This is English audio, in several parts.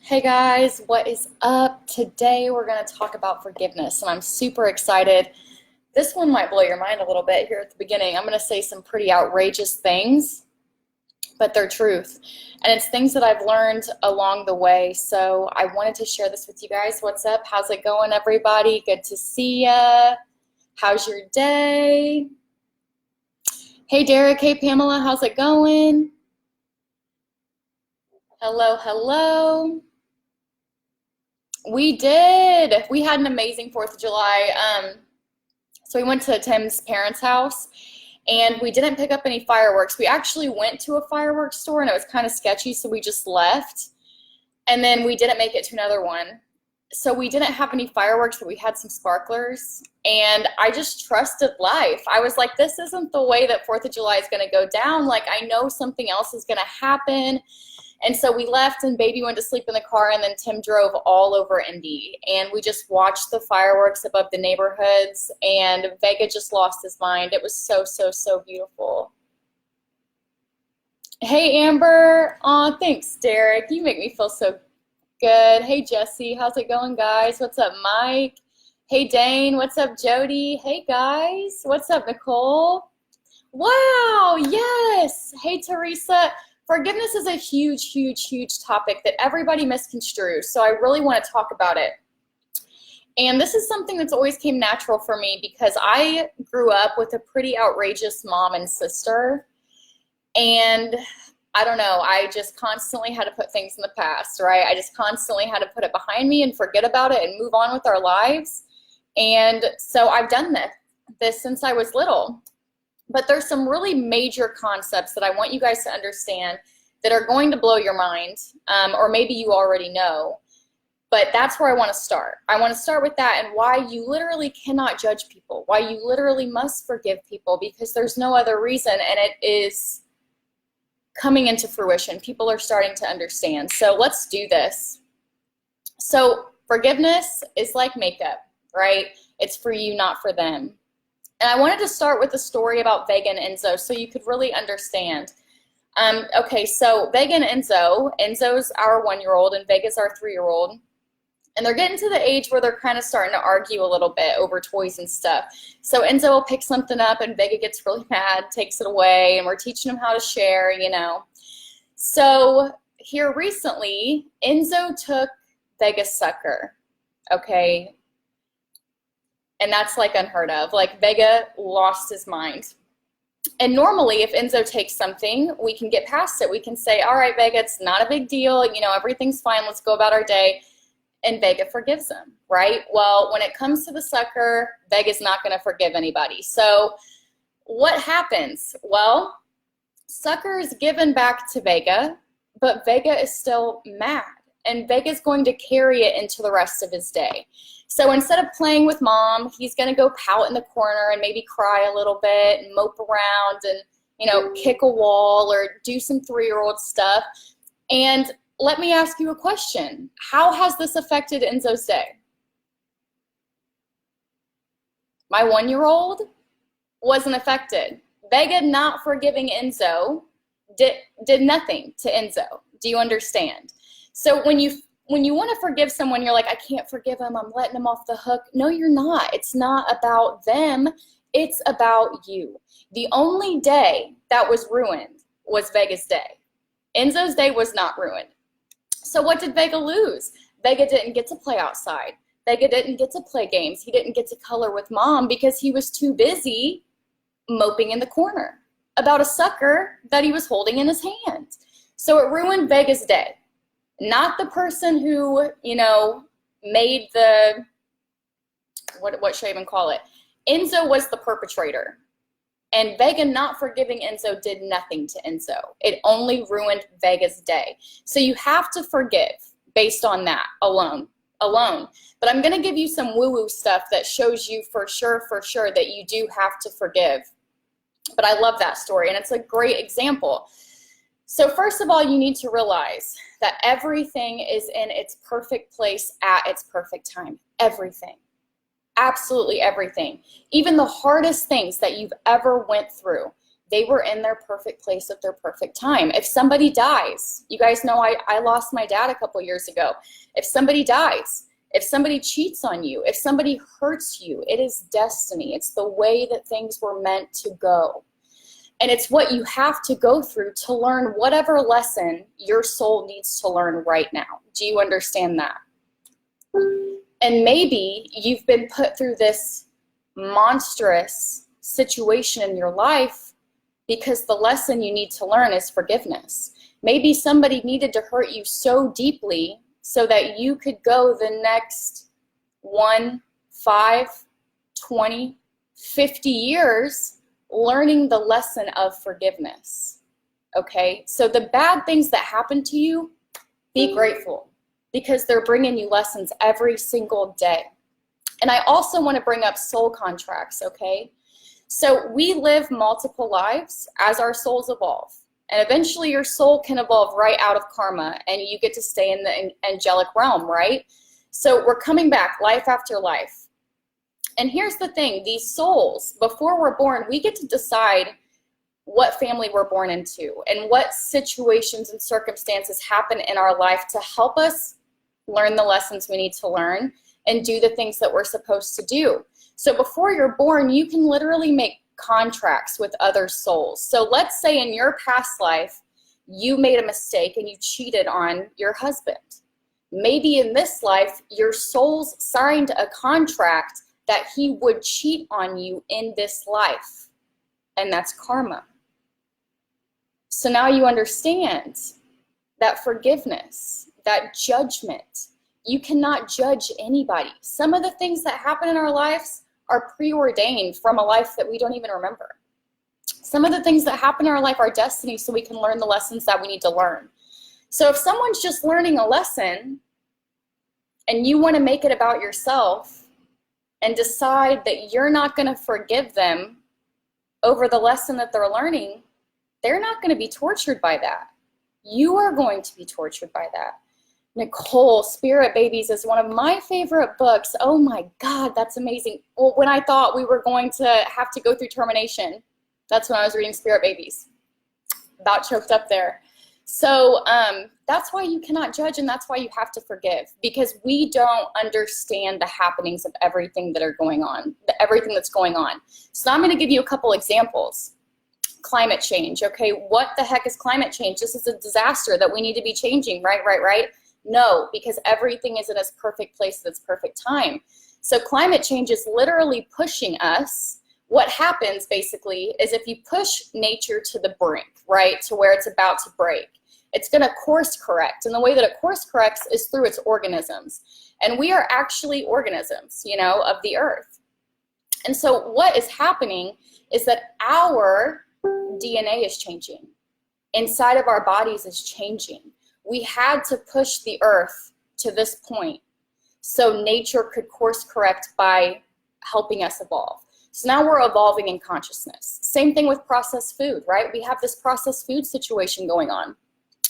Hey guys, what is up? Today we're going to talk about forgiveness, and I'm super excited. This one might blow your mind a little bit here at the beginning. I'm going to say some pretty outrageous things, but they're truth. And it's things that I've learned along the way. So I wanted to share this with you guys. What's up? How's it going, everybody? Good to see ya. How's your day? Hey Derek, hey Pamela, how's it going? Hello, hello. We did. We had an amazing 4th of July. So we went to Tim's parents' house, and we didn't pick up any fireworks. We actually went to a fireworks store, and it was kind of sketchy, so we just left. And then we didn't make it to another one. So we didn't have any fireworks, but we had some sparklers, and I just trusted life. I was like, this isn't the way that 4th of July is going to go down. Like, I know something else is going to happen. And so we left, and baby went to sleep in the car, and then Tim drove all over Indy. And we just watched the fireworks above the neighborhoods, and Vega just lost his mind. It was so, so, so beautiful. Hey, Amber. Aw, thanks, Derek. You make me feel so good. Hey, Jesse. How's it going, guys? What's up, Mike? Hey, Dane. What's up, Jody? Hey, guys. What's up, Nicole? Wow, yes. Hey, Teresa. Forgiveness is a huge, huge, huge topic that everybody misconstrues, so I really want to talk about it. And this is something that's always came natural for me because I grew up with a pretty outrageous mom and sister, and I don't know, I just constantly had to put things in the past, right? I just constantly had to put it behind me and forget about it and move on with our lives. And so I've done this since I was little. But there's some really major concepts that I want you guys to understand that are going to blow your mind, or maybe you already know. But that's where I want to start. I want to start with that and why you literally cannot judge people, why you literally must forgive people, because there's no other reason, and it is coming into fruition. People are starting to understand. So let's do this. So forgiveness is like makeup, right? It's for you, not for them. And I wanted to start with a story about Vega and Enzo so you could really understand. Okay, so Vega and Enzo's our 1-year-old and Vega's our 3-year-old. And they're getting to the age where they're kind of starting to argue a little bit over toys and stuff. So Enzo will pick something up and Vega gets really mad, takes it away, and we're teaching them how to share, you know. So here recently, Enzo took Vega's sucker, okay? And that's like unheard of. Like Vega lost his mind. And normally if Enzo takes something, we can get past it. We can say, all right, Vega, it's not a big deal. You know, everything's fine. Let's go about our day. And Vega forgives him, right? Well, when it comes to the sucker, Vega's not going to forgive anybody. So what happens? Well, sucker is given back to Vega, but Vega is still mad. And Vega's going to carry it into the rest of his day. So instead of playing with mom, he's going to go pout in the corner and maybe cry a little bit and mope around and, you know, kick a wall or do some 3-year-old stuff. And let me ask you a question. How has this affected Enzo's day? My 1-year-old wasn't affected. Vega not forgiving Enzo did nothing to Enzo. Do you understand? So when you want to forgive someone, you're like, I can't forgive him, I'm letting him off the hook. No, you're not. It's not about them. It's about you. The only day that was ruined was Vega's day. Enzo's day was not ruined. So what did Vega lose? Vega didn't get to play outside. Vega didn't get to play games. He didn't get to color with mom because he was too busy moping in the corner about a sucker that he was holding in his hand. So it ruined Vega's day. Not the person who, you know, made the, what should I even call it? Enzo was the perpetrator. And Vega not forgiving Enzo did nothing to Enzo. It only ruined Vega's day. So you have to forgive based on that alone. But I'm going to give you some woo-woo stuff that shows you for sure that you do have to forgive. But I love that story, and it's a great example. So first of all, you need to realize that everything is in its perfect place at its perfect time. Everything. Absolutely everything. Even the hardest things that you've ever went through, they were in their perfect place at their perfect time. If somebody dies, you guys know I lost my dad a couple years ago. If somebody dies, if somebody cheats on you, if somebody hurts you, it is destiny. It's the way that things were meant to go. And it's what you have to go through to learn whatever lesson your soul needs to learn right now. Do you understand that? And maybe you've been put through this monstrous situation in your life because the lesson you need to learn is forgiveness. Maybe somebody needed to hurt you so deeply so that you could go the next 1, 5, 20, 50 years learning the lesson of forgiveness. Okay? So the bad things that happen to you, be grateful, because they're bringing you lessons every single day. And I also want to bring up soul contracts, okay? So we live multiple lives as our souls evolve. And eventually your soul can evolve right out of karma and you get to stay in the angelic realm, right? So we're coming back life after life. And here's the thing, these souls, before we're born, we get to decide what family we're born into and what situations and circumstances happen in our life to help us learn the lessons we need to learn and do the things that we're supposed to do. So before you're born, you can literally make contracts with other souls. So let's say in your past life, you made a mistake and you cheated on your husband. Maybe in this life, your souls signed a contract that he would cheat on you in this life. And that's karma. So now you understand that forgiveness, that judgment, you cannot judge anybody. Some of the things that happen in our lives are preordained from a life that we don't even remember. Some of the things that happen in our life are destiny so we can learn the lessons that we need to learn. So if someone's just learning a lesson and you want to make it about yourself and decide that you're not going to forgive them over the lesson that they're learning, they're not going to be tortured by that. You are going to be tortured by that. Nicole, Spirit Babies is one of my favorite books. Oh my God, that's amazing. Well, when I thought we were going to have to go through termination, that's when I was reading Spirit Babies. About choked up there. So that's why you cannot judge, and that's why you have to forgive, because we don't understand the happenings of everything that are going on, everything that's going on. So I'm going to give you a couple examples. Climate change, okay? What the heck is climate change? This is a disaster that we need to be changing, right? No, because everything is in its perfect place at its perfect time. So climate change is literally pushing us. What happens basically is if you push nature to the brink, right, to where it's about to break, it's going to course correct. And the way that it course corrects is through its organisms. And we are actually organisms, you know, of the earth. And so what is happening is that our DNA is changing. Inside of our bodies is changing. We had to push the earth to this point so nature could course correct by helping us evolve. So now we're evolving in consciousness. Same thing with processed food, right? We have this processed food situation going on.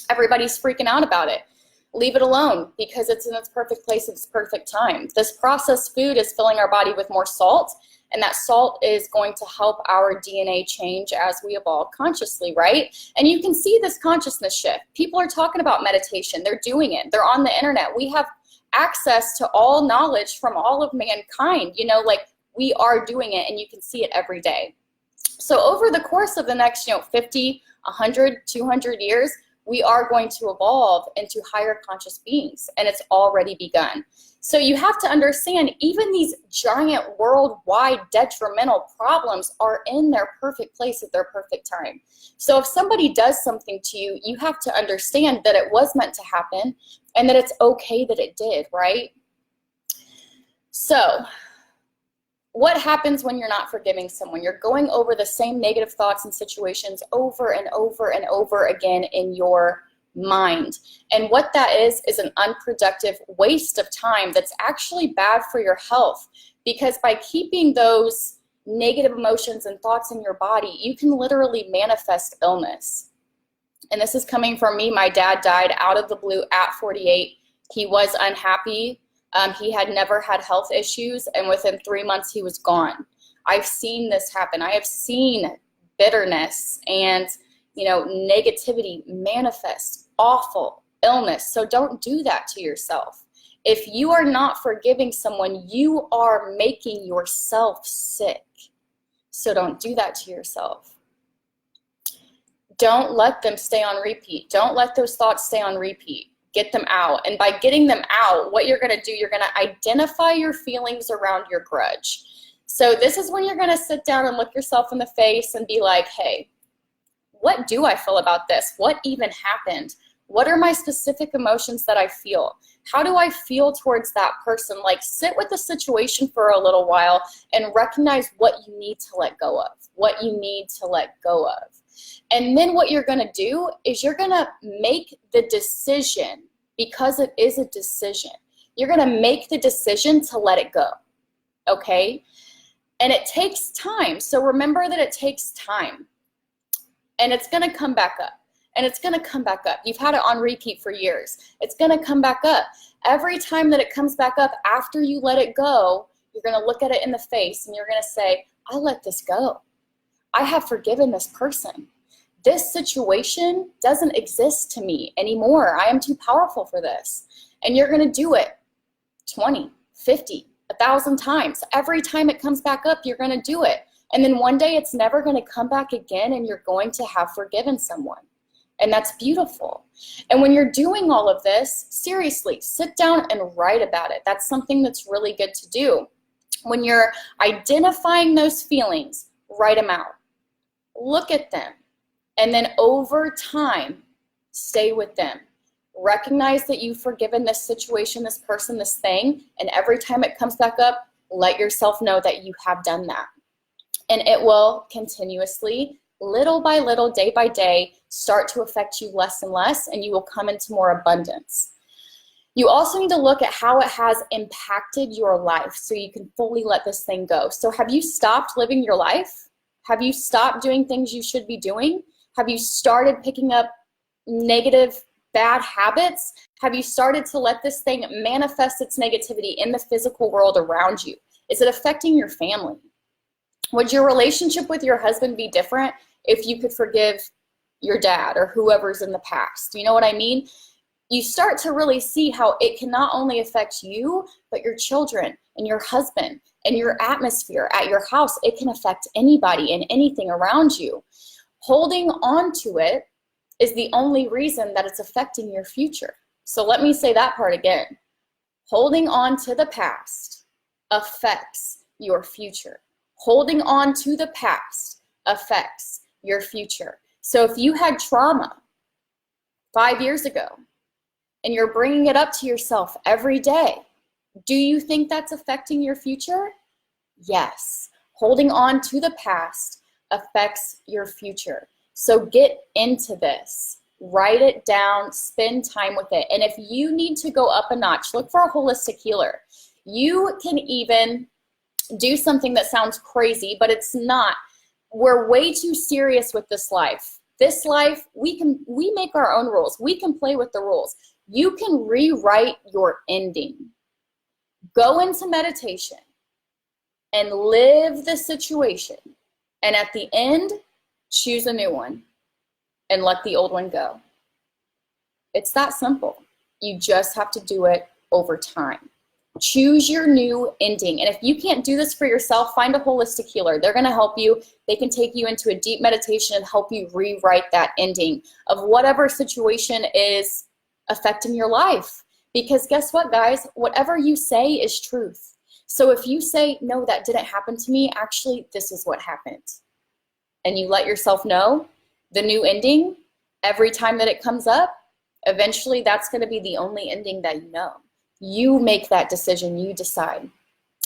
Everybody's freaking out about it. Leave it alone, because it's in its perfect place at its perfect time. This processed food is filling our body with more salt, and that salt is going to help our DNA change as we evolve consciously, right? And you can see this consciousness shift. People are talking about meditation. They're doing it. They're on the internet. We have access to all knowledge from all of mankind. You know, like, we are doing it, and you can see it every day. So over the course of the next, 50, 100, 200 years, we are going to evolve into higher conscious beings, and it's already begun. So you have to understand, even these giant worldwide detrimental problems are in their perfect place at their perfect time. So if somebody does something to you, you have to understand that it was meant to happen and that it's okay that it did, right? So what happens when you're not forgiving someone? You're going over the same negative thoughts and situations over and over and over again in your mind. And what that is an unproductive waste of time that's actually bad for your health, because by keeping those negative emotions and thoughts in your body, you can literally manifest illness. And this is coming from me. My dad died out of the blue at 48. He was unhappy. He had never had health issues, and within 3 months he was gone. I've seen this happen. I have seen bitterness and, negativity manifest awful illness. So don't do that to yourself. If you are not forgiving someone, you are making yourself sick. So don't do that to yourself. Don't let them stay on repeat. Don't let those thoughts stay on repeat. Get them out. And by getting them out, what you're going to do, you're going to identify your feelings around your grudge. So this is when you're going to sit down and look yourself in the face and be like, hey, what do I feel about this? What even happened? What are my specific emotions that I feel? How do I feel towards that person? Like, sit with the situation for a little while and recognize what you need to let go of, what you need to let go of. And then what you're going to do is you're going to make the decision, because it is a decision. You're going to make the decision to let it go, okay? And it takes time. So remember that it takes time. And it's going to come back up. And it's going to come back up. You've had it on repeat for years. It's going to come back up. Every time that it comes back up after you let it go, you're going to look at it in the face and you're going to say, I let this go. I have forgiven this person. This situation doesn't exist to me anymore. I am too powerful for this. And you're going to do it 20, 50, 1,000 times. Every time it comes back up, you're going to do it. And then one day it's never going to come back again and you're going to have forgiven someone. And that's beautiful. And when you're doing all of this, seriously, sit down and write about it. That's something that's really good to do. When you're identifying those feelings, write them out. Look at them. And then over time, stay with them. Recognize that you've forgiven this situation, this person, this thing, and every time it comes back up, let yourself know that you have done that. And it will continuously, little by little, day by day, start to affect you less and less, and you will come into more abundance. You also need to look at how it has impacted your life so you can fully let this thing go. So have you stopped living your life? Have you stopped doing things you should be doing? Have you started picking up negative, bad habits? Have you started to let this thing manifest its negativity in the physical world around you? Is it affecting your family? Would your relationship with your husband be different if you could forgive your dad or whoever's in the past? Do you know what I mean? You start to really see how it can not only affect you, but your children and your husband and your atmosphere at your house. It can affect anybody and anything around you. Holding on to it is the only reason that it's affecting your future. So let me say that part again. Holding on to the past affects your future. Holding on to the past affects your future. So if you had trauma 5 years ago and you're bringing it up to yourself every day, do you think that's affecting your future? Yes. Holding on to the past affects your future. So get into this. Write it down. Spend time with it. And if you need to go up a notch, look for a holistic healer. You can even do something that sounds crazy, but it's not. We're way too serious with this life. This life, we make our own rules. We can play with the rules. You can rewrite your ending. Go into meditation and live the situation. And at the end, choose a new one and let the old one go. It's that simple. You just have to do it over time. Choose your new ending. And if you can't do this for yourself, find a holistic healer. They're going to help you. They can take you into a deep meditation and help you rewrite that ending of whatever situation is affecting your life. Because guess what, guys? Whatever you say is truth. So if you say, no, that didn't happen to me, actually, this is what happened. And you let yourself know the new ending, every time that it comes up, eventually that's going to be the only ending that you know. You make that decision, you decide.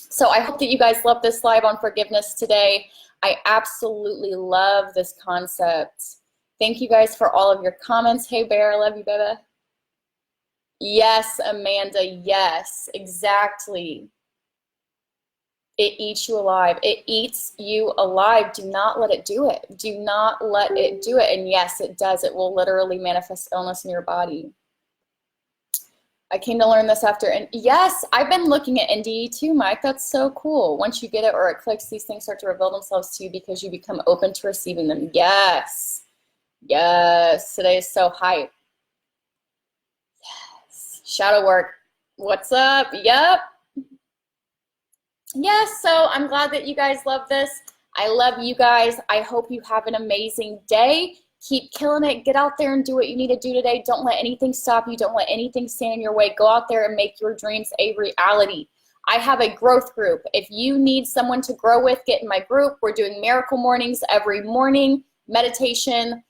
So I hope that you guys love this live on forgiveness today. I absolutely love this concept. Thank you guys for all of your comments. Hey, Bear, I love you, baby. Yes, Amanda, yes, exactly. It eats you alive. It eats you alive. Do not let it do it. Do not let it do it. And yes, it does. It will literally manifest illness in your body. I came to learn this after, and yes, I've been looking at NDE too, Mike. That's so cool. Once you get it or it clicks, these things start to reveal themselves to you because you become open to receiving them. Yes. Yes. Today is so hype. Yes. Shadow work. What's up? Yep. Yes, so I'm glad that you guys love this. I love you guys. I hope you have an amazing day. Keep killing it. Get out there and do what you need to do today. Don't let anything stop you. Don't let anything stand in your way. Go out there and make your dreams a reality. I have a growth group. If you need someone to grow with, get in my group. We're doing miracle mornings every morning, meditation,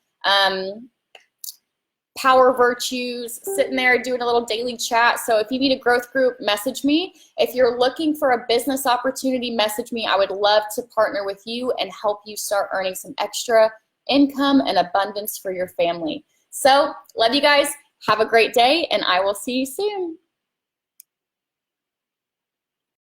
power virtues, sitting there doing a little daily chat. So if you need a growth group, message me. If you're looking for a business opportunity, message me. I would love to partner with you and help you start earning some extra income and abundance for your family. So love you guys. Have a great day, and I will see you soon.